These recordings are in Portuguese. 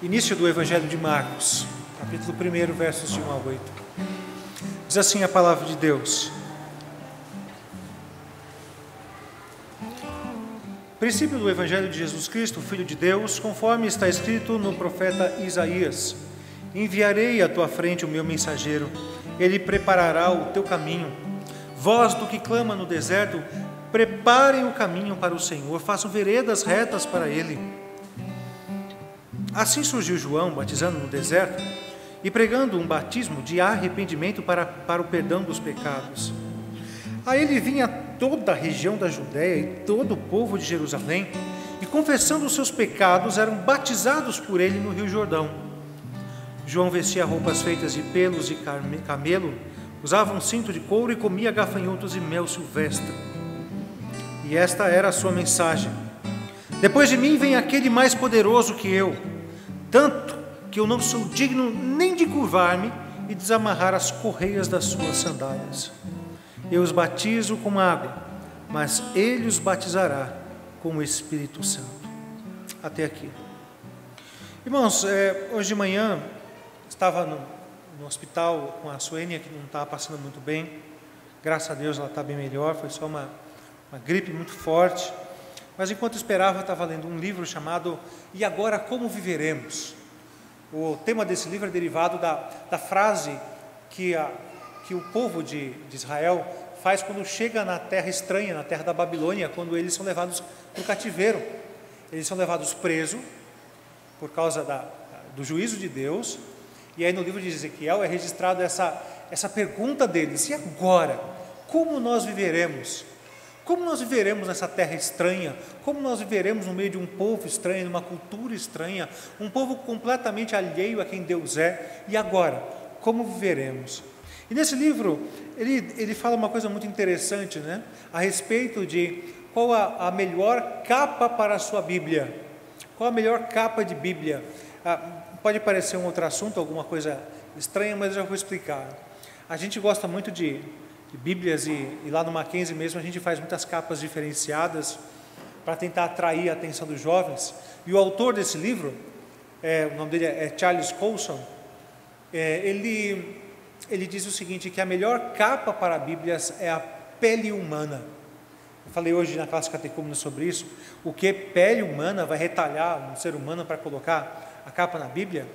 Início do Evangelho de Marcos, capítulo 1, versos de 1 a 8. Diz assim a palavra de Deus: Princípio do Evangelho de Jesus Cristo, Filho de Deus, conforme está escrito no profeta Isaías: Enviarei à tua frente o meu mensageiro, ele preparará o teu caminho. Voz do que clama no deserto, preparem o caminho para o Senhor, façam veredas retas para ele. Assim surgiu João, batizando no deserto e pregando um batismo de arrependimento para o perdão dos pecados. A ele vinha toda a região da Judéia e todo o povo de Jerusalém, e confessando os seus pecados, eram batizados por ele no rio Jordão. João vestia roupas feitas de pelos de camelo, usava um cinto de couro e comia gafanhotos e mel silvestre. E esta era a sua mensagem: Depois de mim vem aquele mais poderoso que eu, tanto que eu não sou digno nem de curvar-me e desamarrar as correias das suas sandálias. Eu os batizo com água, mas ele os batizará com o Espírito Santo. Até aqui. Irmãos, hoje de manhã estava no hospital com a Suênia, que não estava passando muito bem. Graças a Deus ela está bem melhor, foi só uma gripe muito forte. Mas enquanto esperava, eu estava lendo um livro chamado E Agora Como Viveremos? O tema desse livro é derivado da frase que o povo de Israel faz quando chega na terra estranha, na terra da Babilônia, quando eles são levados para o cativeiro. Eles são levados presos por causa do juízo de Deus. E aí no livro de Ezequiel é registrado essa pergunta deles: e agora? Como nós viveremos? Como nós viveremos nessa terra estranha? Como nós viveremos no meio de um povo estranho, numa cultura estranha, um povo completamente alheio a quem Deus é? E agora, como viveremos? E nesse livro, ele fala uma coisa muito interessante, né? A respeito de qual a melhor capa para a sua Bíblia. Qual a melhor capa de Bíblia? Pode parecer um outro assunto, alguma coisa estranha, mas eu já vou explicar. A gente gosta muito de Bíblias e lá no Mackenzie mesmo a gente faz muitas capas diferenciadas para tentar atrair a atenção dos jovens. E o autor desse livro, o nome dele é Charles Colson, ele diz o seguinte, que a melhor capa para Bíblias é a pele humana. Eu falei hoje na classe catecúmena sobre isso, o que pele humana vai retalhar um ser humano para colocar a capa na Bíblia.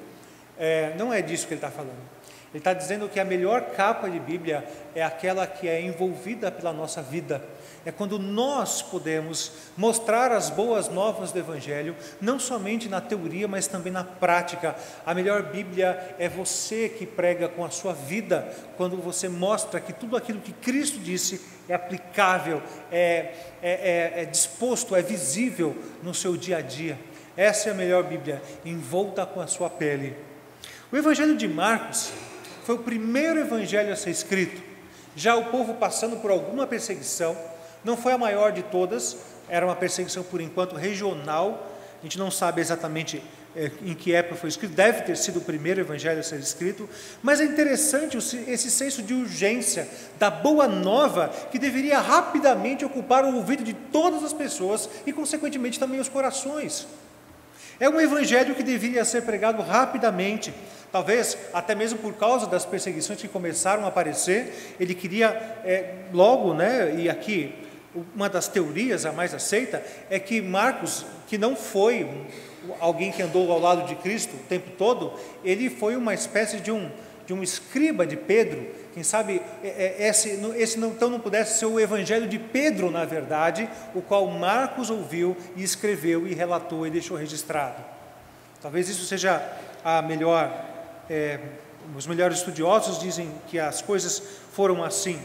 Não é disso que ele está falando. Ele está dizendo que a melhor capa de Bíblia é aquela que é envolvida pela nossa vida. É quando nós podemos mostrar as boas novas do Evangelho, não somente na teoria, mas também na prática. A melhor Bíblia é você que prega com a sua vida, quando você mostra que tudo aquilo que Cristo disse é aplicável, é disposto, é visível no seu dia a dia. Essa é a melhor Bíblia, envolta com a sua pele. O Evangelho de Marcos foi o primeiro evangelho a ser escrito, já o povo passando por alguma perseguição, não foi a maior de todas, era uma perseguição por enquanto regional, a gente não sabe exatamente em que época foi escrito, deve ter sido o primeiro evangelho a ser escrito, mas é interessante esse senso de urgência, da boa nova, que deveria rapidamente ocupar o ouvido de todas as pessoas e consequentemente também os corações. É um evangelho que deveria ser pregado rapidamente, talvez até mesmo por causa das perseguições que começaram a aparecer. Ele queria logo, e aqui uma das teorias a mais aceita, é que Marcos, que não foi alguém que andou ao lado de Cristo o tempo todo, ele foi uma espécie de um escriba de Pedro. Quem sabe esse então não pudesse ser o evangelho de Pedro, na verdade, o qual Marcos ouviu e escreveu e relatou e deixou registrado. Talvez isso seja a melhor, os melhores estudiosos dizem que as coisas foram assim.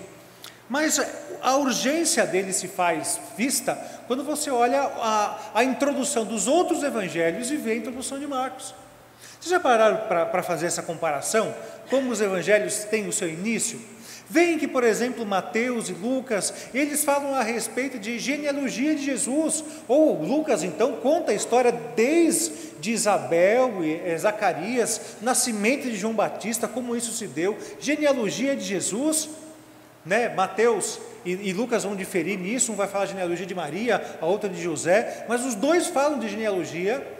Mas a urgência dele se faz vista quando você olha a introdução dos outros evangelhos e vê a introdução de Marcos. Vocês já pararam para fazer essa comparação? Como os evangelhos têm o seu início? Veem que, por exemplo, Mateus e Lucas, eles falam a respeito de genealogia de Jesus, ou Lucas, então, conta a história desde Isabel e Zacarias, nascimento de João Batista, como isso se deu, genealogia de Jesus, Mateus, e Lucas vão diferir nisso, um vai falar de genealogia de Maria, a outra de José, mas os dois falam de genealogia,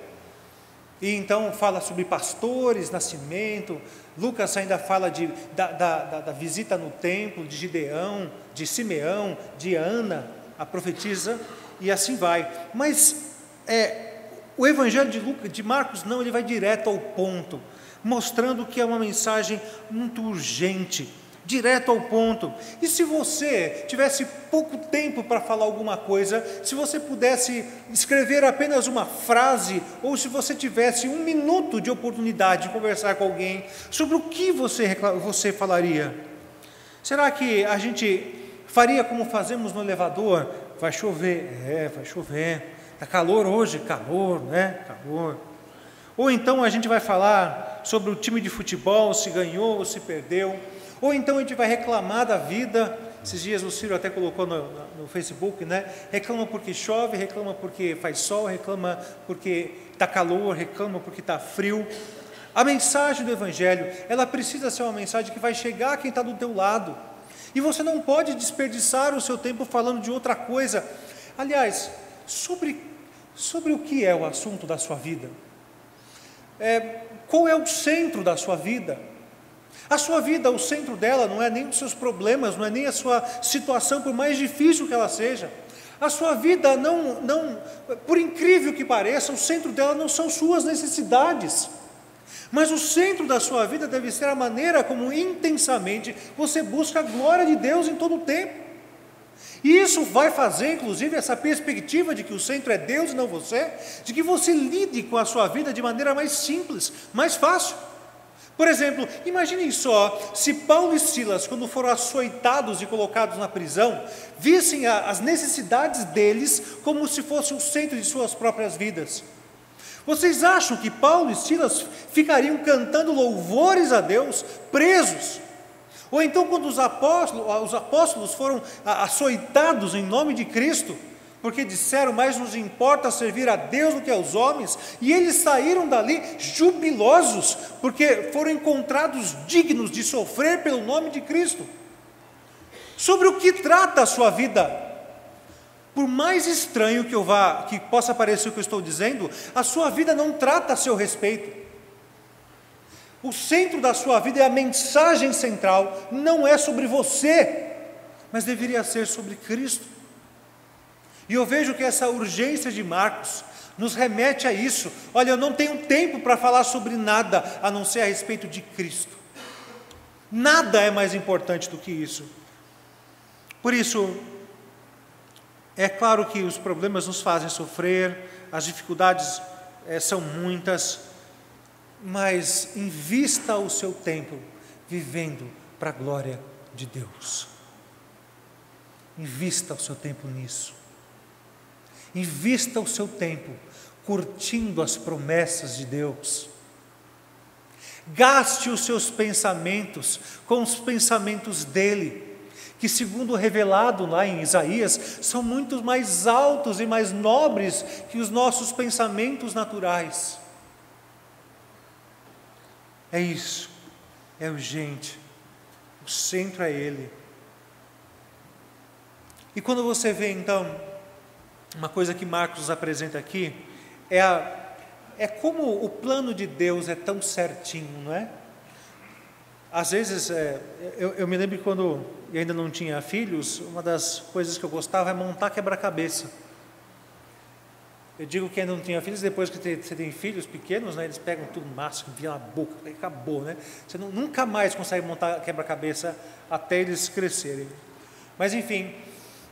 e então fala sobre pastores, nascimento. Lucas ainda fala da visita no templo, de Gideão, de Simeão, de Ana, a profetisa, e assim vai. Mas o evangelho de Marcos não, ele vai direto ao ponto, mostrando que é uma mensagem muito urgente, direto ao ponto. E se você tivesse pouco tempo para falar alguma coisa, se você pudesse escrever apenas uma frase, ou se você tivesse 1 minuto de oportunidade de conversar com alguém, sobre o que você falaria? Será que a gente faria como fazemos no elevador? Vai chover, vai chover. Está calor hoje? Calor, né? Calor. Ou então a gente vai falar sobre o time de futebol, se ganhou ou se perdeu. Ou então a gente vai reclamar da vida. Esses dias o Ciro até colocou no Facebook, né? Reclama porque chove, reclama porque faz sol, reclama porque está calor, reclama porque está frio. A mensagem do Evangelho, ela precisa ser uma mensagem que vai chegar a quem está do teu lado. E você não pode desperdiçar o seu tempo falando de outra coisa. Aliás, sobre o que é o assunto da sua vida? Qual é o centro da sua vida? A sua vida, o centro dela não é nem os seus problemas, não é nem a sua situação, por mais difícil que ela seja. A sua vida não, por incrível que pareça, o centro dela não são suas necessidades. Mas o centro da sua vida deve ser a maneira como intensamente você busca a glória de Deus em todo o tempo. E isso vai fazer, inclusive, essa perspectiva de que o centro é Deus e não você, de que você lide com a sua vida de maneira mais simples, mais fácil. Por exemplo, imaginem só, se Paulo e Silas, quando foram açoitados e colocados na prisão, vissem as necessidades deles como se fosse o centro de suas próprias vidas. Vocês acham que Paulo e Silas ficariam cantando louvores a Deus, presos? Ou então quando os apóstolos foram açoitados em nome de Cristo, porque disseram, mais nos importa servir a Deus do que aos homens, e eles saíram dali jubilosos, porque foram encontrados dignos de sofrer pelo nome de Cristo. Sobre o que trata a sua vida? Por mais estranho que possa parecer o que eu estou dizendo, a sua vida não trata a seu respeito. O centro da sua vida é a mensagem central, não é sobre você, mas deveria ser sobre Cristo. E eu vejo que essa urgência de Marcos nos remete a isso. Olha, eu não tenho tempo para falar sobre nada, a não ser a respeito de Cristo. Nada é mais importante do que isso. Por isso, é claro que os problemas nos fazem sofrer, as dificuldades são muitas, mas invista o seu tempo vivendo para a glória de Deus. Invista o seu tempo nisso. Invista o seu tempo curtindo as promessas de Deus. Gaste os seus pensamentos com os pensamentos dele, que segundo revelado lá em Isaías, são muito mais altos e mais nobres que os nossos pensamentos naturais. É isso, é urgente, o centro é ele. E quando você vê então, uma coisa que Marcos nos apresenta aqui, é como o plano de Deus é tão certinho, não é? Às vezes, eu me lembro que quando eu ainda não tinha filhos, uma das coisas que eu gostava é montar quebra-cabeça. Eu digo que ainda não tinha filhos, depois que você tem filhos pequenos, né, eles pegam tudo massa, enfiam na boca, aí acabou, né? Você nunca mais consegue montar quebra-cabeça até eles crescerem. Mas enfim,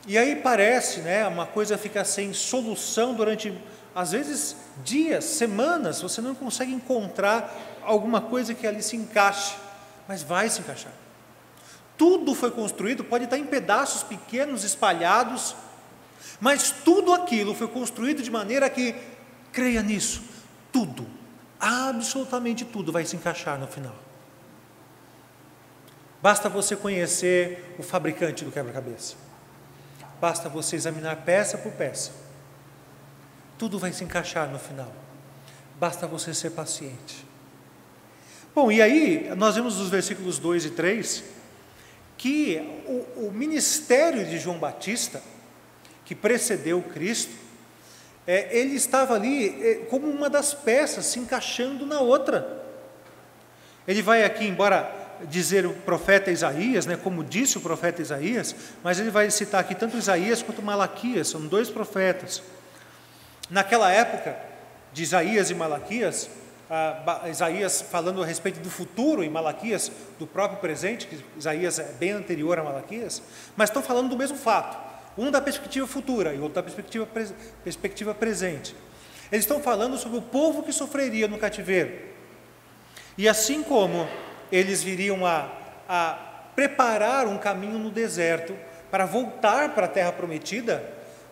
e aí parece, né, uma coisa fica sem solução durante, às vezes, dias, semanas, você não consegue encontrar alguma coisa que ali se encaixe, mas vai se encaixar. Tudo foi construído, pode estar em pedaços pequenos, espalhados, mas tudo aquilo foi construído de maneira que, creia nisso, tudo, absolutamente tudo vai se encaixar no final. Basta você conhecer o fabricante do quebra-cabeça. Basta você examinar peça por peça. Tudo vai se encaixar no final. Basta você ser paciente. Bom, e aí nós vemos nos versículos 2 e 3 que o ministério de João Batista, que precedeu Cristo, ele estava ali como uma das peças se encaixando na outra. Ele vai aqui, embora dizer o profeta Isaías, como disse o profeta Isaías, mas ele vai citar aqui tanto Isaías quanto Malaquias, são dois profetas. Naquela época de Isaías e Malaquias, Isaías falando a respeito do futuro e Malaquias do próprio presente, que Isaías é bem anterior a Malaquias, mas estão falando do mesmo fato, um da perspectiva futura e outro da perspectiva presente. Eles estão falando sobre o povo que sofreria no cativeiro, e assim como eles viriam a preparar um caminho no deserto para voltar para a terra prometida,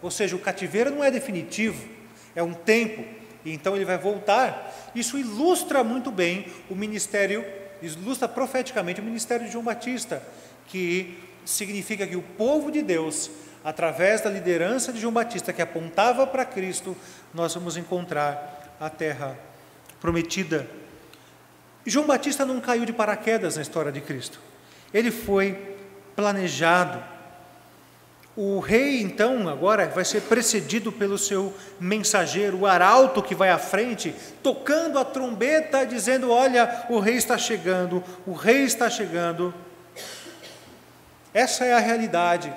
ou seja, o cativeiro não é definitivo, é um tempo, e então ele vai voltar. Isso ilustra muito bem o ministério, ilustra profeticamente o ministério de João Batista, que significa que o povo de Deus, através da liderança de João Batista, que apontava para Cristo, nós vamos encontrar a terra prometida. João Batista não caiu de paraquedas na história de Cristo, ele foi planejado. O rei, então, agora vai ser precedido pelo seu mensageiro, o arauto que vai à frente, tocando a trombeta, dizendo: olha, o rei está chegando, o rei está chegando. Essa é a realidade.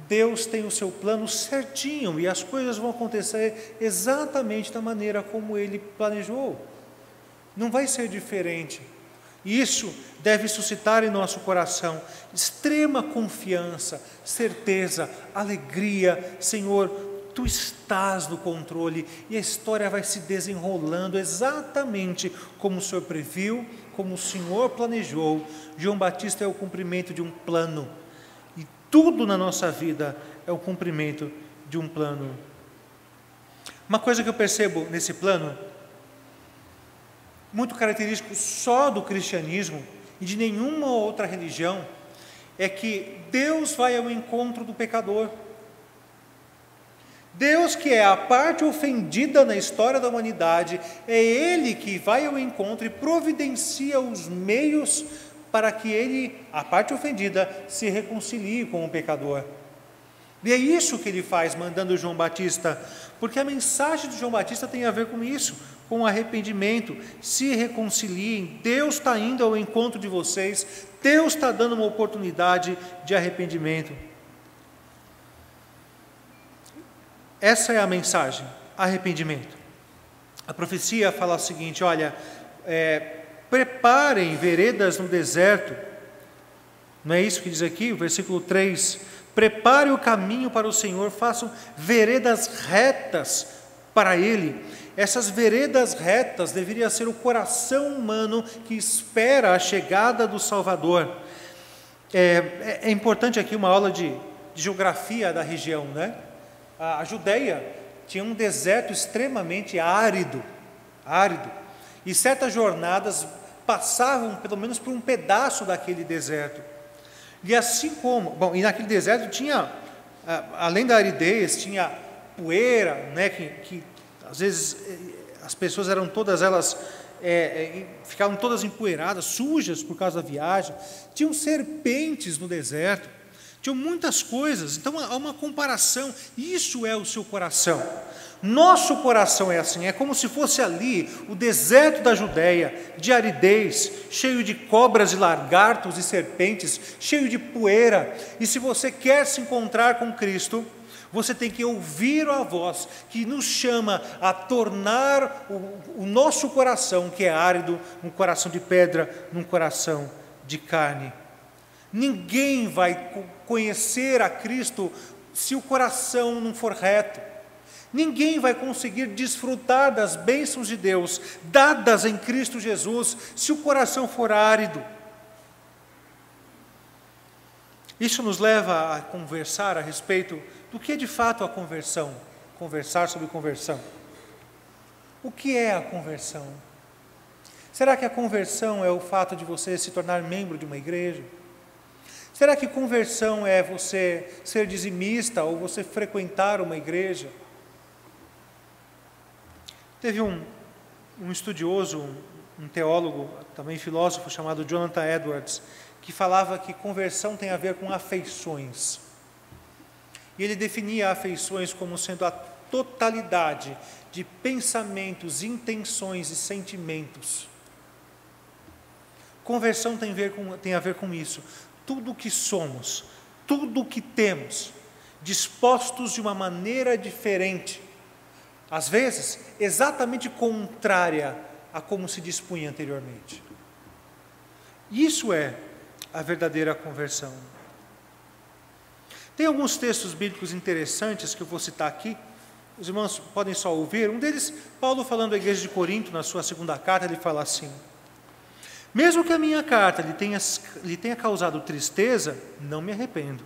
Deus tem o seu plano certinho e as coisas vão acontecer exatamente da maneira como Ele planejou. Não vai ser diferente. Isso deve suscitar em nosso coração extrema confiança, certeza, alegria. Senhor, Tu estás no controle e a história vai se desenrolando exatamente como o Senhor previu, como o Senhor planejou. João Batista é o cumprimento de um plano e tudo na nossa vida é o cumprimento de um plano. Uma coisa que eu percebo nesse plano, muito característico só do cristianismo e de nenhuma outra religião, é que Deus vai ao encontro do pecador. Deus, que é a parte ofendida na história da humanidade, é Ele que vai ao encontro e providencia os meios para que Ele, a parte ofendida, se reconcilie com o pecador. E é isso que Ele faz, mandando João Batista, porque a mensagem de João Batista tem a ver com isso, com arrependimento. Se reconciliem, Deus está indo ao encontro de vocês, Deus está dando uma oportunidade de arrependimento. Essa é a mensagem, arrependimento. A profecia fala o seguinte: olha, preparem veredas no deserto. Não é isso que diz aqui, o versículo 3: prepare o caminho para o Senhor, façam veredas retas para Ele. Essas veredas retas deveriam ser o coração humano que espera a chegada do Salvador. É importante aqui uma aula de geografia da região, né? A Judeia tinha um deserto extremamente árido, e certas jornadas passavam pelo menos por um pedaço daquele deserto. E assim como, e naquele deserto tinha, além da aridez, tinha poeira, né, que às vezes as pessoas eram todas elas, ficavam todas empoeiradas, sujas por causa da viagem. Tinham serpentes no deserto, tinham muitas coisas. Então há uma comparação. Isso é o seu coração. Nosso coração é assim, é como se fosse ali o deserto da Judeia, de aridez, cheio de cobras e lagartos e serpentes, cheio de poeira. E se você quer se encontrar com Cristo, você tem que ouvir a voz que nos chama a tornar o nosso coração, que é árido, um coração de pedra, num coração de carne. Ninguém vai conhecer a Cristo se o coração não for reto. Ninguém vai conseguir desfrutar das bênçãos de Deus dadas em Cristo Jesus se o coração for árido. Isso nos leva a conversar a respeito do que é de fato a conversão, conversar sobre conversão. O que é a conversão? Será que a conversão é o fato de você se tornar membro de uma igreja? Será que conversão é você ser dizimista ou você frequentar uma igreja? Teve um estudioso, um teólogo, também filósofo, chamado Jonathan Edwards, que falava que conversão tem a ver com afeições. E ele definia afeições como sendo a totalidade de pensamentos, intenções e sentimentos. Conversão tem a ver com isso. Tudo o que somos, tudo o que temos, dispostos de uma maneira diferente, às vezes exatamente contrária a como se dispunha anteriormente. Isso é a verdadeira conversão. Tem alguns textos bíblicos interessantes que eu vou citar aqui, os irmãos podem só ouvir. Um deles, Paulo falando à igreja de Corinto, na sua segunda carta, ele fala assim: mesmo que a minha carta lhe tenha causado tristeza, não me arrependo.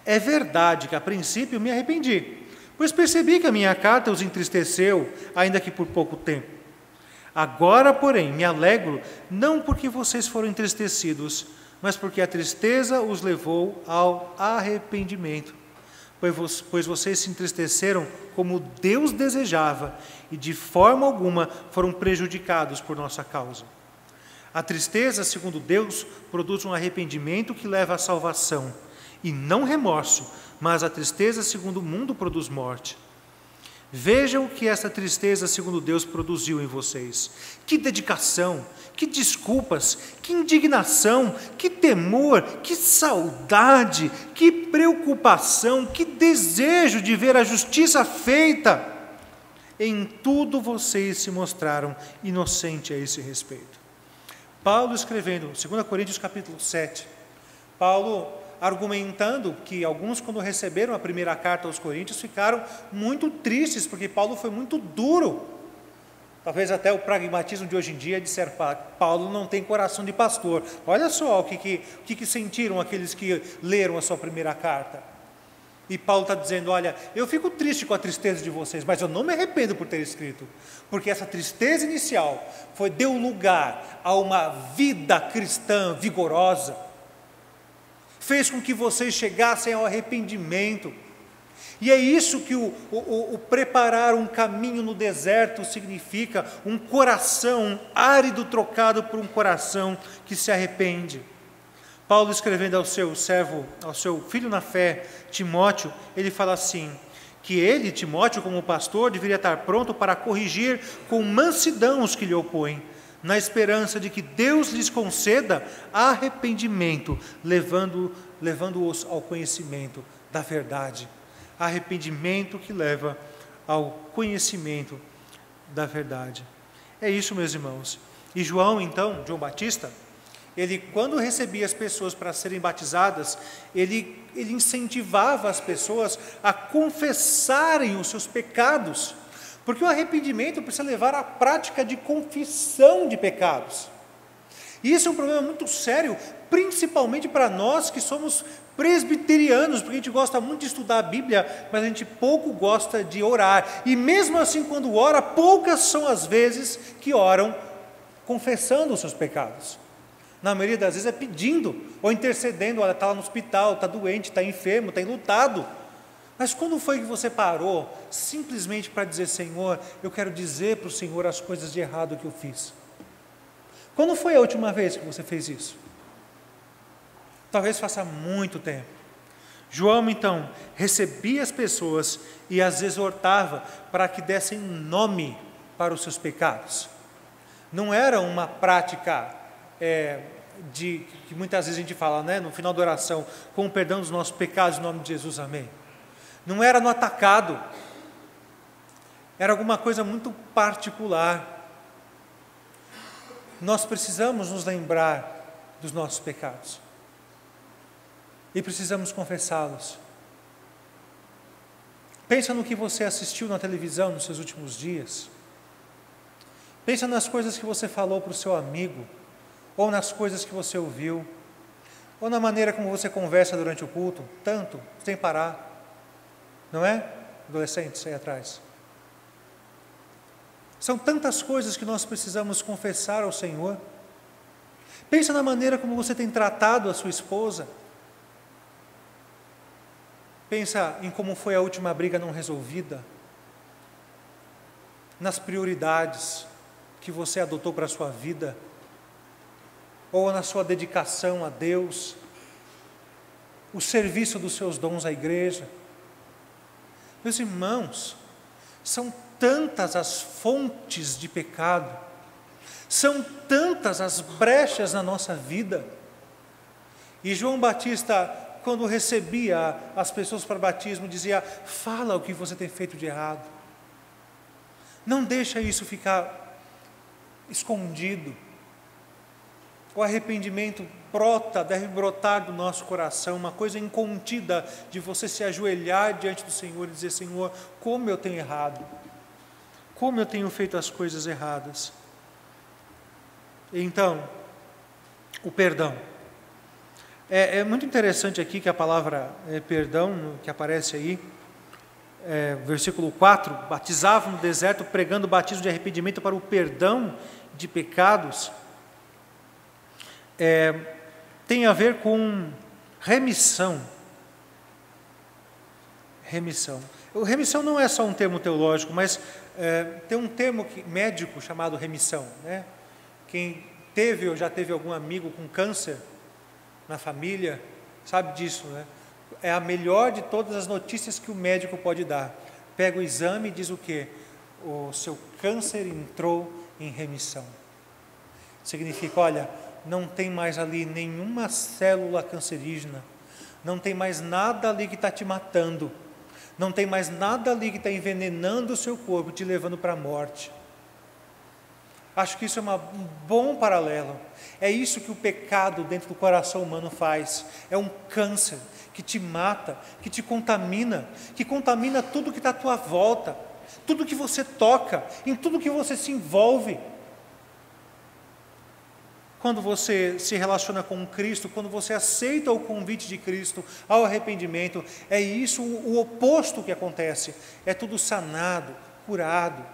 É verdade que a princípio me arrependi, pois percebi que a minha carta os entristeceu, ainda que por pouco tempo. Agora, porém, me alegro, não porque vocês foram entristecidos, mas porque a tristeza os levou ao arrependimento, pois vocês se entristeceram como Deus desejava, e de forma alguma foram prejudicados por nossa causa. A tristeza, segundo Deus, produz um arrependimento que leva à salvação, e não remorso, mas a tristeza, segundo o mundo, produz morte. Vejam o que essa tristeza, segundo Deus, produziu em vocês. Que dedicação, que desculpas, que indignação, que temor, que saudade, que preocupação, que desejo de ver a justiça feita. Em tudo vocês se mostraram inocentes a esse respeito. Paulo escrevendo, 2 Coríntios capítulo 7, Paulo argumentando que alguns, quando receberam a primeira carta aos Coríntios, ficaram muito tristes, porque Paulo foi muito duro. Talvez até o pragmatismo de hoje em dia disseram: Paulo não tem coração de pastor. Olha só o que sentiram aqueles que leram a sua primeira carta. E Paulo está dizendo: olha, eu fico triste com a tristeza de vocês, mas eu não me arrependo por ter escrito, porque essa tristeza inicial deu lugar a uma vida cristã vigorosa, fez com que vocês chegassem ao arrependimento. E é isso que o preparar um caminho no deserto significa: um coração árido trocado por um coração que se arrepende. Paulo, escrevendo ao seu servo, ao seu filho na fé, Timóteo, ele fala assim, que ele, Timóteo, como pastor, deveria estar pronto para corrigir com mansidão os que lhe opõem, na esperança de que Deus lhes conceda arrependimento, levando-os ao conhecimento da verdade. Arrependimento que leva ao conhecimento da verdade. É isso, meus irmãos. E João Batista, ele, quando recebia as pessoas para serem batizadas, ele incentivava as pessoas a confessarem os seus pecados, porque o arrependimento precisa levar à prática de confissão de pecados. E isso é um problema muito sério, principalmente para nós que somos presbiterianos, porque a gente gosta muito de estudar a Bíblia, mas a gente pouco gosta de orar. E mesmo assim, quando ora, poucas são as vezes que oram confessando os seus pecados. Na maioria das vezes é pedindo, ou intercedendo: olha, está lá no hospital, está doente, está enfermo, está enlutado. Mas quando foi que você parou simplesmente para dizer: Senhor, eu quero dizer para o Senhor as coisas de errado que eu fiz? Quando foi a última vez que você fez isso? Talvez faça muito tempo. João, então, recebia as pessoas e as exortava para que dessem nome para os seus pecados. Não era uma prática que muitas vezes a gente fala, né, no final da oração: com o perdão dos nossos pecados, em nome de Jesus, amém. Não era no atacado, era alguma coisa muito particular. Nós precisamos nos lembrar dos nossos pecados e precisamos confessá-los. Pensa no que você assistiu na televisão nos seus últimos dias. Pensa nas coisas que você falou para o seu amigo, ou nas coisas que você ouviu, ou na maneira como você conversa durante o culto, tanto, sem parar. Não é? Adolescentes aí atrás. São tantas coisas que nós precisamos confessar ao Senhor. Pensa na maneira como você tem tratado a sua esposa. Pensa em como foi a última briga não resolvida. Nas prioridades que você adotou para a sua vida. ou na sua dedicação a Deus, o serviço dos seus dons à igreja. Meus irmãos, são tantas as fontes de pecado, são tantas as brechas na nossa vida. E João Batista, quando recebia as pessoas para batismo, dizia: fala o que você tem feito de errado. Não deixa isso ficar escondido. O arrependimento deve brotar do nosso coração, uma coisa incontida de você se ajoelhar diante do Senhor e dizer: Senhor, como eu tenho errado, como eu tenho feito as coisas erradas. Então, o perdão. É muito interessante aqui que a palavra perdão, que aparece aí, versículo 4, batizavam no deserto, pregando o batismo de arrependimento para o perdão de pecados, tem a ver com remissão. Remissão. Remissão não é só um termo teológico, mas tem um termo médico chamado remissão, né? Quem teve ou já teve algum amigo com câncer na família sabe disso, né? É a melhor de todas as notícias que o médico pode dar. Pega o exame e diz o quê? O seu câncer entrou em remissão. Significa, olha, não tem mais ali nenhuma célula cancerígena, não tem mais nada ali que está te matando, não tem mais nada ali que está envenenando o seu corpo, te levando para a morte. Acho que isso é um bom paralelo. É isso que o pecado dentro do coração humano faz. É um câncer que te mata, que te contamina, que contamina tudo que está à tua volta, tudo que você toca, em tudo que você se envolve. Quando você se relaciona com Cristo, quando você aceita o convite de Cristo ao arrependimento, é isso o oposto que acontece. É tudo sanado, curado,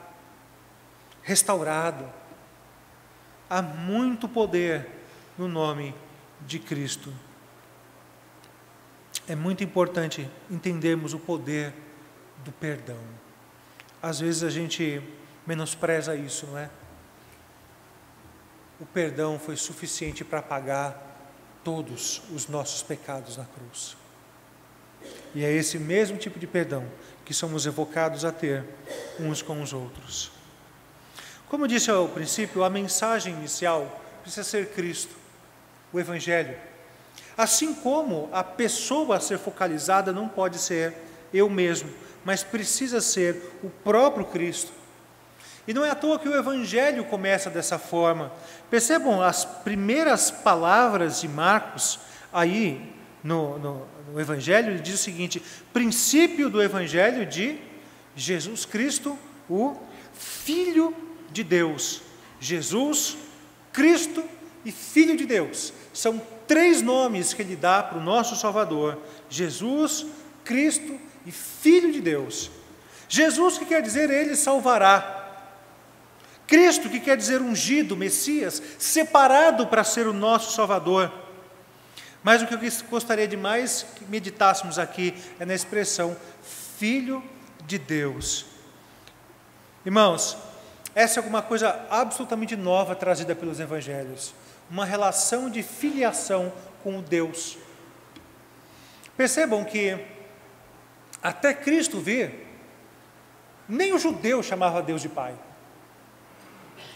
restaurado. Há muito poder no nome de Cristo. É muito importante entendermos o poder do perdão. Às vezes a gente menospreza isso, não é? O perdão foi suficiente para pagar todos os nossos pecados na cruz. E é esse mesmo tipo de perdão que somos evocados a ter uns com os outros. Como eu disse ao princípio, a mensagem inicial precisa ser Cristo, o Evangelho. Assim como a pessoa a ser focalizada não pode ser eu mesmo, mas precisa ser o próprio Cristo. E não é à toa que o Evangelho começa dessa forma. Percebam as primeiras palavras de Marcos, aí no Evangelho, ele diz o seguinte: princípio do Evangelho de Jesus Cristo, o Filho de Deus. Jesus, Cristo e Filho de Deus. São três nomes que ele dá para o nosso Salvador: Jesus, Cristo e Filho de Deus. Jesus, que quer dizer Ele salvará. Cristo, que quer dizer ungido, Messias, separado para ser o nosso Salvador. Mas o que eu gostaria de mais que meditássemos aqui é na expressão Filho de Deus. Irmãos, essa é alguma coisa absolutamente nova trazida pelos Evangelhos. Uma relação de filiação com o Deus. Percebam que até Cristo vir, nem o judeu chamava Deus de Pai.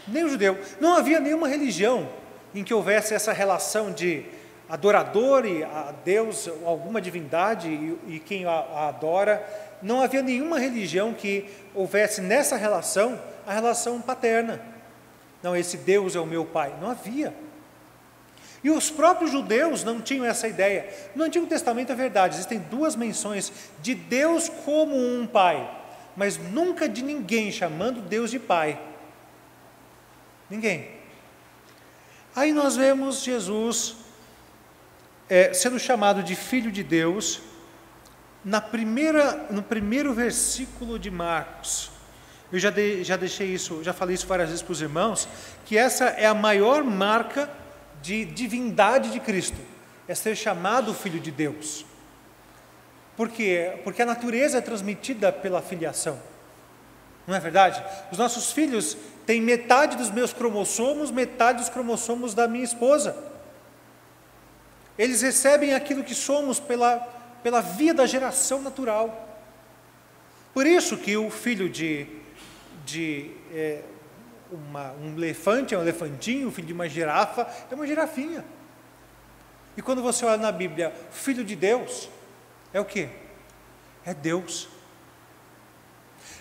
Nem o judeu. Não havia nenhuma religião em que houvesse essa relação de adorador e a Deus, alguma divindade e quem a adora. Não havia nenhuma religião que houvesse nessa relação a relação paterna. Não, esse Deus é o meu Pai. Não havia. E os próprios judeus não tinham essa ideia. No Antigo Testamento é verdade, existem duas menções de Deus como um Pai, mas nunca de ninguém chamando Deus de Pai. Ninguém. Aí nós vemos Jesus sendo chamado de Filho de Deus no primeiro versículo de Marcos. Eu já falei isso várias vezes para os irmãos, que essa é a maior marca de divindade de Cristo, é ser chamado Filho de Deus. Por quê? Porque a natureza é transmitida pela filiação. Não é verdade? Os nossos filhos têm metade dos meus cromossomos, metade dos cromossomos da minha esposa. Eles recebem aquilo que somos pela via da geração natural. Por isso que o filho um elefante é um elefantinho, o filho de uma girafa é uma girafinha. E quando você olha na Bíblia, o Filho de Deus é o quê? É Deus.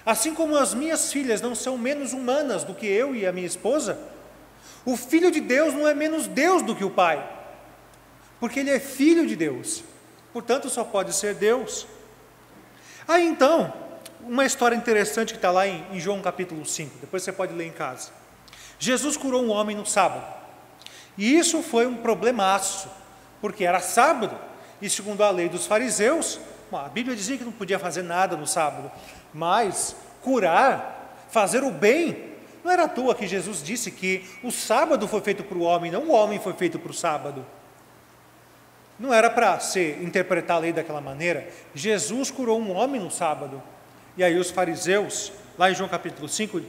Assim como as minhas filhas não são menos humanas do que eu e a minha esposa, o Filho de Deus não é menos Deus do que o Pai, porque Ele é Filho de Deus, portanto só pode ser Deus. Aí então, uma história interessante que está lá em João capítulo 5, depois você pode ler em casa. Jesus curou um homem no sábado, e isso foi um problemaço, porque era sábado, e segundo a lei dos fariseus, a Bíblia dizia que não podia fazer nada no sábado, mas curar, fazer o bem, não era à toa que Jesus disse que o sábado foi feito para o homem, não o homem foi feito para o sábado. Não era para se interpretar a lei daquela maneira. Jesus curou um homem no sábado, e aí os fariseus, lá em João capítulo 5,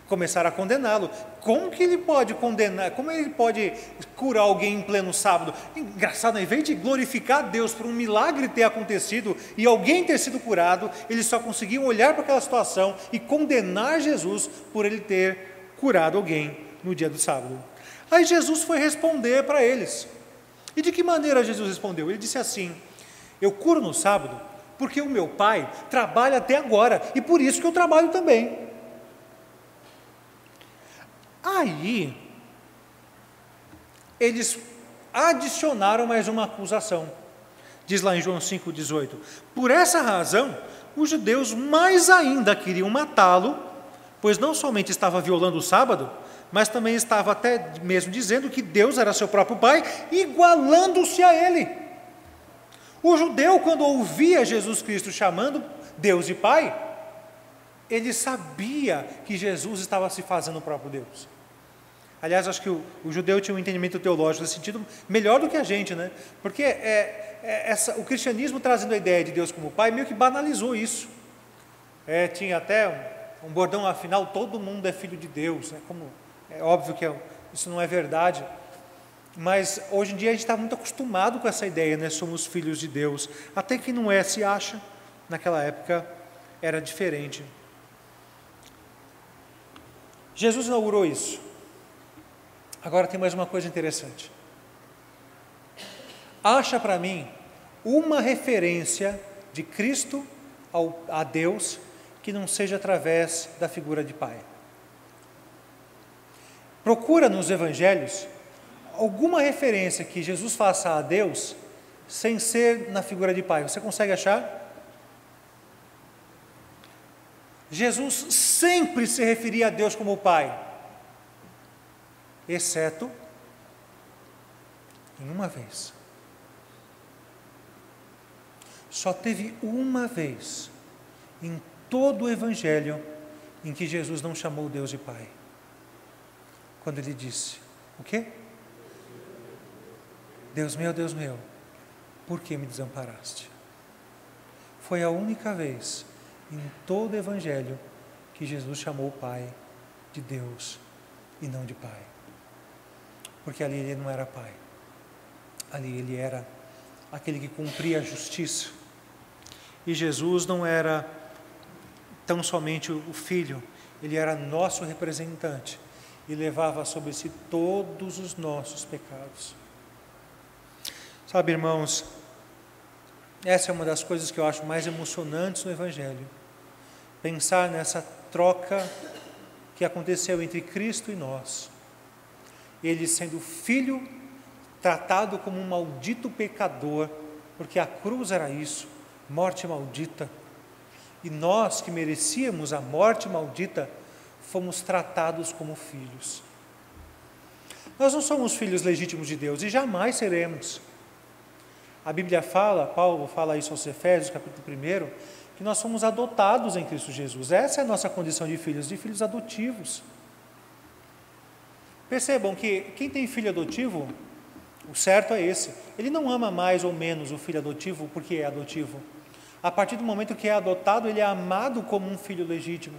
começaram a condená-lo. Como que ele pode condenar, como ele pode curar alguém em pleno sábado? Engraçado, ao invés de glorificar a Deus por um milagre ter acontecido e alguém ter sido curado, eles só conseguiam olhar para aquela situação e condenar Jesus por ele ter curado alguém no dia do sábado. Aí Jesus foi responder para eles. E de que maneira Jesus respondeu? Ele disse assim: eu curo no sábado porque o meu Pai trabalha até agora, e por isso que eu trabalho também. Aí, eles adicionaram mais uma acusação. Diz lá em João 5,18: por essa razão, os judeus mais ainda queriam matá-lo, pois não somente estava violando o sábado, mas também estava até mesmo dizendo que Deus era seu próprio Pai, igualando-se a Ele. O judeu, quando ouvia Jesus Cristo chamando Deus de Pai, ele sabia que Jesus estava se fazendo o próprio Deus. Aliás, acho que o judeu tinha um entendimento teológico nesse sentido melhor do que a gente, né? Porque o cristianismo, trazendo a ideia de Deus como Pai, meio que banalizou isso. Tinha até um bordão, afinal, todo mundo é filho de Deus, né? Como é óbvio que isso não é verdade, mas hoje em dia a gente está muito acostumado com essa ideia, né? Somos filhos de Deus, até que não é, se acha. Naquela época era diferente. Jesus inaugurou isso. Agora tem mais uma coisa interessante. Acha para mim uma referência de Cristo a Deus que não seja através da figura de Pai. Procura nos evangelhos alguma referência que Jesus faça a Deus sem ser na figura de Pai. Você consegue achar? Jesus sempre se referia a Deus como Pai, exceto em uma vez. Só teve uma vez em todo o Evangelho em que Jesus não chamou Deus de Pai. Quando ele disse, o quê? Deus meu, por que me desamparaste? Foi a única vez em todo o Evangelho que Jesus chamou o Pai de Deus e não de Pai. Porque ali ele não era Pai. Ali ele era aquele que cumpria a justiça. E Jesus não era tão somente o Filho, ele era nosso representante e levava sobre si todos os nossos pecados. Sabe, irmãos, essa é uma das coisas que eu acho mais emocionantes no Evangelho. Pensar nessa troca que aconteceu entre Cristo e nós. Ele sendo filho, tratado como um maldito pecador, porque a cruz era isso, morte maldita. E nós que merecíamos a morte maldita, fomos tratados como filhos. Nós não somos filhos legítimos de Deus e jamais seremos. A Bíblia fala, Paulo fala isso aos Efésios, capítulo 1, que nós somos adotados em Cristo Jesus. Essa é a nossa condição de filhos adotivos. Percebam que quem tem filho adotivo, o certo é esse. Ele não ama mais ou menos o filho adotivo porque é adotivo. A partir do momento que é adotado, ele é amado como um filho legítimo.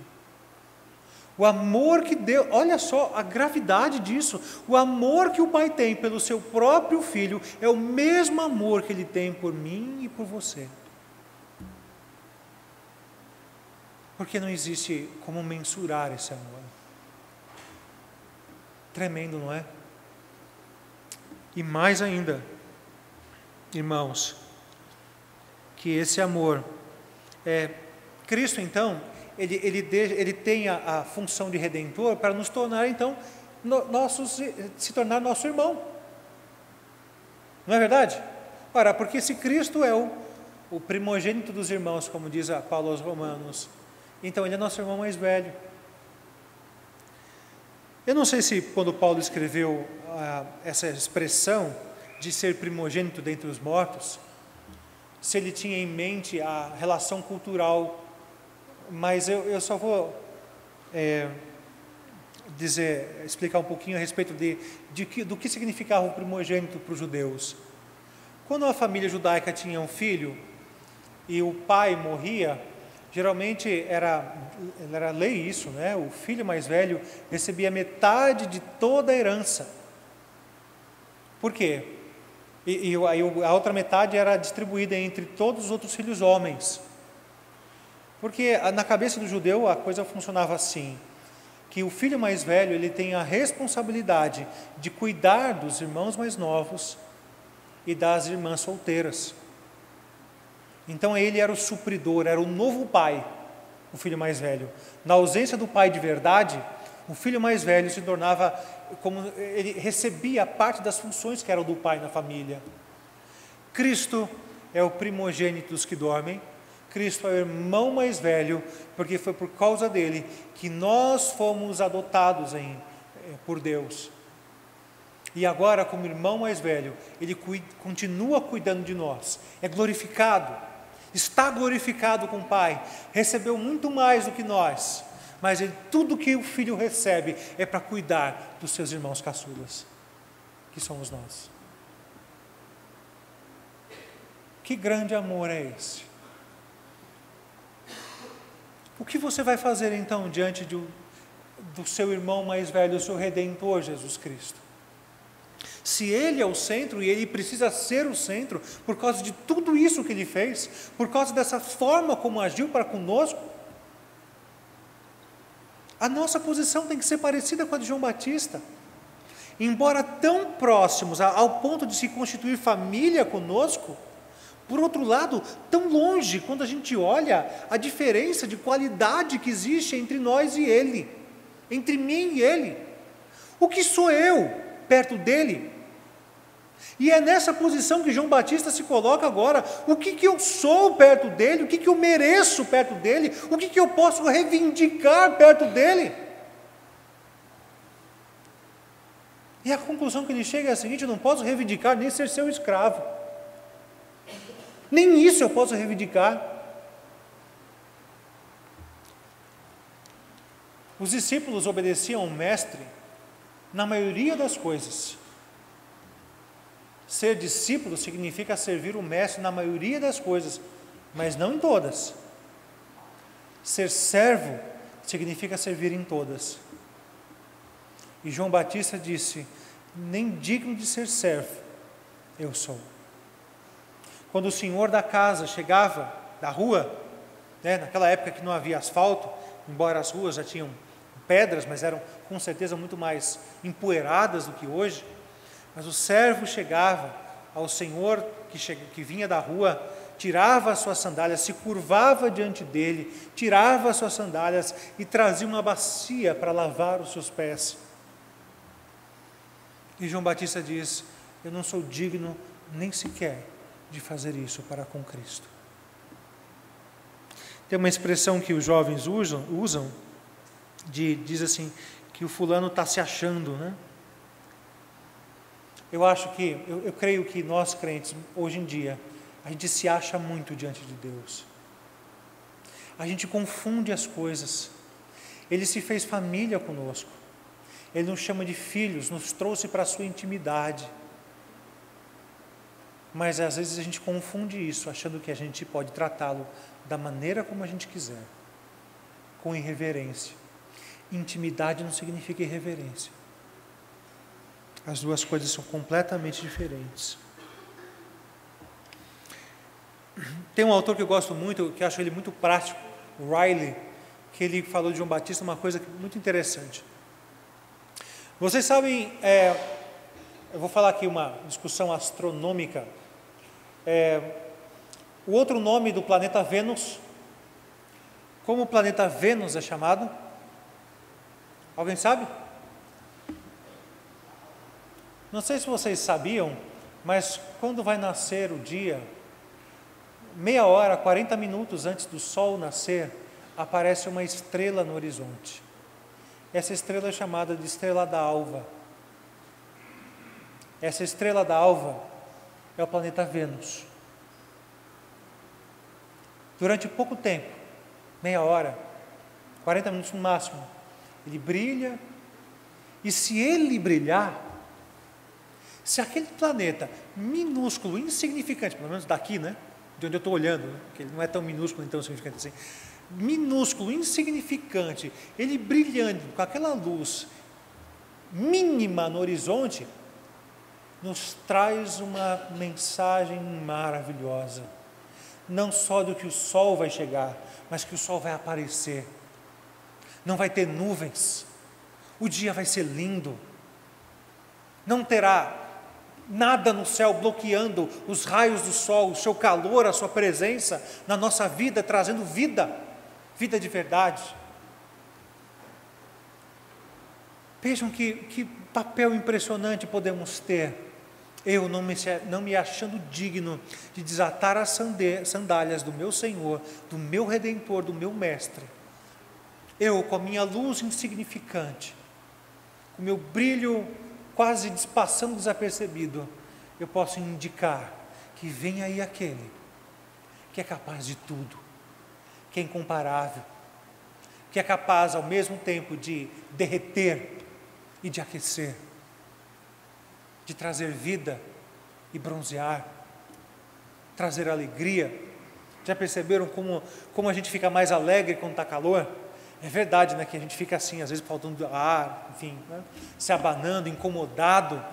O amor que Deus, olha só a gravidade disso, o amor que o Pai tem pelo seu próprio Filho é o mesmo amor que Ele tem por mim e por você. Porque não existe como mensurar esse amor. Tremendo, não é? E mais ainda, irmãos, que esse amor, Cristo então, ele tem a função de redentor para nos tornar então, se tornar nosso irmão. Não é verdade? Ora, porque se Cristo é o primogênito dos irmãos, como diz Paulo aos Romanos, então ele é nosso irmão mais velho. Eu não sei se quando Paulo escreveu essa expressão de ser primogênito dentre os mortos, se ele tinha em mente a relação cultural, mas eu só vou explicar um pouquinho a respeito do que significava o primogênito para os judeus. Quando a família judaica tinha um filho e o pai morria, geralmente era lei isso, né? O filho mais velho recebia metade de toda a herança. Por quê? E a outra metade era distribuída entre todos os outros filhos homens. Porque na cabeça do judeu a coisa funcionava assim, que o filho mais velho ele tem a responsabilidade de cuidar dos irmãos mais novos e das irmãs solteiras. Então ele era o supridor, era o novo pai, o filho mais velho. Na ausência do pai de verdade, o filho mais velho se tornava, como ele recebia parte das funções que eram do pai na família. Cristo é o primogênito dos que dormem, Cristo é o irmão mais velho, porque foi por causa dele que nós fomos adotados por Deus. E agora, como irmão mais velho, ele continua cuidando de nós, é glorificado, está glorificado com o Pai, recebeu muito mais do que nós, mas tudo que o Filho recebe é para cuidar dos seus irmãos caçulas, que somos nós. Que grande amor é esse? O que você vai fazer então diante do seu irmão mais velho, o seu Redentor Jesus Cristo? Se Ele é o centro, e Ele precisa ser o centro, por causa de tudo isso que Ele fez, por causa dessa forma como agiu para conosco, a nossa posição tem que ser parecida com a de João Batista. Embora tão próximos ao ponto de se constituir família conosco, por outro lado, tão longe quando a gente olha a diferença de qualidade que existe entre nós e Ele, entre mim e Ele. O que sou eu perto dele? E é nessa posição que João Batista se coloca agora. O que eu sou perto dele? O que eu mereço perto dele? O que eu posso reivindicar perto dele? E a conclusão que ele chega é a seguinte: eu não posso reivindicar nem ser seu escravo. Nem isso eu posso reivindicar. Os discípulos obedeciam ao mestre na maioria das coisas. Ser discípulo significa servir o mestre na maioria das coisas, mas não em todas. Ser servo significa servir em todas. E João Batista disse: nem digno de ser servo eu sou. Quando o senhor da casa chegava da rua, naquela época que não havia asfalto, embora as ruas já tinham pedras, mas eram com certeza muito mais empoeiradas do que hoje, mas o servo chegava ao senhor que vinha da rua, tirava as suas sandálias, se curvava diante dele, tirava as suas sandálias e trazia uma bacia para lavar os seus pés. E João Batista diz: eu não sou digno nem sequer de fazer isso para com Cristo. Tem uma expressão que os jovens usam diz assim, que o fulano está se achando, né? Eu creio que nós crentes, hoje em dia, a gente se acha muito diante de Deus. A gente confunde as coisas. Ele se fez família conosco. Ele nos chama de filhos, nos trouxe para a sua intimidade. Mas às vezes a gente confunde isso, achando que a gente pode tratá-lo da maneira como a gente quiser, com irreverência. Intimidade não significa irreverência. As duas coisas são completamente diferentes. Tem um autor que eu gosto muito, que acho ele muito prático, o Riley, que ele falou de João Batista uma coisa muito interessante. Vocês sabem, eu vou falar aqui uma discussão astronômica. O outro nome do planeta Vênus, como o planeta Vênus é chamado? Alguém sabe? Não sei se vocês sabiam, mas quando vai nascer o dia, meia hora, 40 minutos antes do sol nascer, aparece uma estrela no horizonte. Essa estrela é chamada de estrela d'alva. Essa estrela d'alva é o planeta Vênus. Durante pouco tempo, meia hora, 40 minutos no máximo, ele brilha, e se ele brilhar, se aquele planeta minúsculo, insignificante, pelo menos daqui, né, de onde eu estou olhando, né, que ele não é tão minúsculo, tão insignificante assim, minúsculo, insignificante, ele brilhando com aquela luz mínima no horizonte, nos traz uma mensagem maravilhosa, não só do que o sol vai chegar, mas que o sol vai aparecer, não vai ter nuvens, o dia vai ser lindo, não terá nada no céu bloqueando os raios do sol, o seu calor, a sua presença na nossa vida, trazendo vida de verdade. Vejam que papel impressionante podemos ter. Eu não me achando digno de desatar as sandálias do meu Senhor, do meu Redentor, do meu Mestre. Eu, com a minha luz insignificante, com o meu brilho quase passando desapercebido, eu posso indicar que vem aí aquele que é capaz de tudo, que é incomparável, que é capaz ao mesmo tempo de derreter e de aquecer, de trazer vida e bronzear, trazer alegria. Já perceberam como a gente fica mais alegre quando está calor? É verdade, né, que a gente fica assim, às vezes faltando ar, enfim, né, se abanando, incomodado,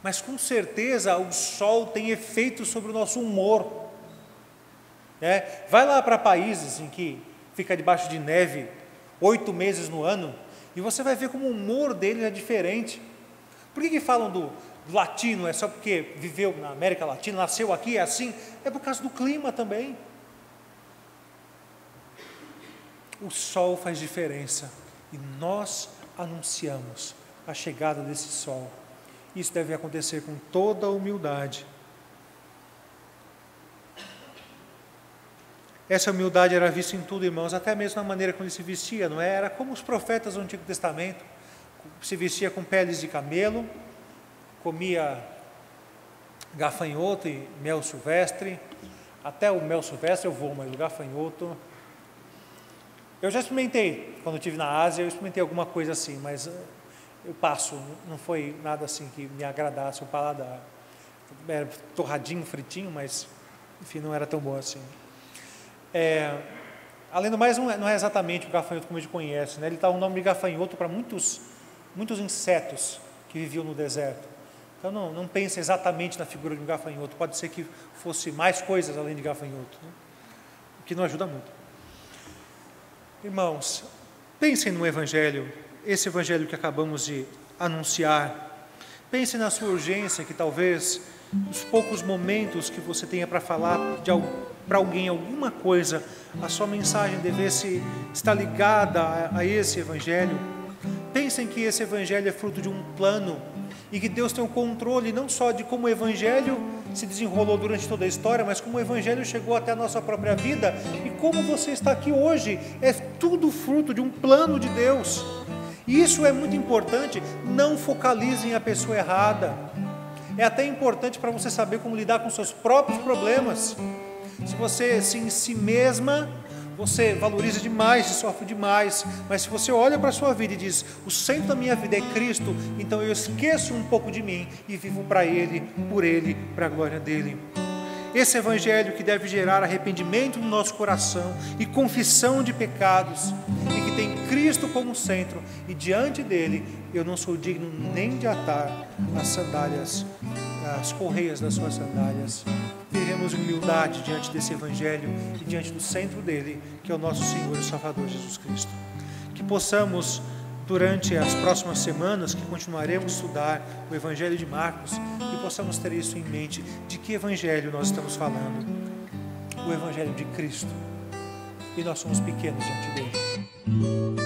mas com certeza o sol tem efeito sobre o nosso humor. Vai lá para países em que fica debaixo de neve 8 meses no ano, e você vai ver como o humor deles é diferente. Por que falam do latino? É só porque viveu na América Latina, nasceu aqui, é assim? É por causa do clima também. O sol faz diferença e nós anunciamos a chegada desse sol. Isso deve acontecer com toda a humildade. Essa humildade era vista em tudo, irmãos, até mesmo na maneira como ele se vestia, não é? Era como os profetas do Antigo Testamento, se vestia com peles de camelo, comia gafanhoto e mel silvestre. Até o mel silvestre eu vou, mas o gafanhoto... Eu já experimentei, quando eu estive na Ásia, eu experimentei alguma coisa assim, mas eu passo, não foi nada assim que me agradasse o paladar. Era torradinho, fritinho, mas, enfim, não era tão bom assim. Além do mais, não é exatamente o gafanhoto como a gente conhece, né? Ele dá o nome de gafanhoto para muitos insetos que viviam no deserto. Então, não pense exatamente na figura de um gafanhoto, pode ser que fosse mais coisas além de gafanhoto, né? O que não ajuda muito. Irmãos, pensem no Evangelho, esse Evangelho que acabamos de anunciar. Pensem na sua urgência, que talvez os poucos momentos que você tenha para falar para alguém alguma coisa, a sua mensagem devesse estar ligada a esse Evangelho. Pensem que esse Evangelho é fruto de um plano e que Deus tem o controle não só de como o Evangelho se desenrolou durante toda a história, mas como o Evangelho chegou até a nossa própria vida e como você está aqui hoje, é tudo fruto de um plano de Deus. E isso é muito importante, não focalizem a pessoa errada. É até importante para você saber como lidar com seus próprios problemas. Se você em si mesma, você valoriza demais e sofre demais, mas se você olha para a sua vida e diz, o centro da minha vida é Cristo, então eu esqueço um pouco de mim e vivo para Ele, por Ele, para a glória dEle. Esse Evangelho que deve gerar arrependimento no nosso coração e confissão de pecados, e que tem Cristo como centro, e diante dele eu não sou digno nem de atar as sandálias, as correias das suas sandálias. Teremos humildade diante desse Evangelho e diante do centro dele, que é o nosso Senhor e Salvador Jesus Cristo. Que possamos, durante as próximas semanas, que continuaremos a estudar o Evangelho de Marcos, que possamos ter isso em mente. De que Evangelho nós estamos falando? O Evangelho de Cristo. E nós somos pequenos diante dele.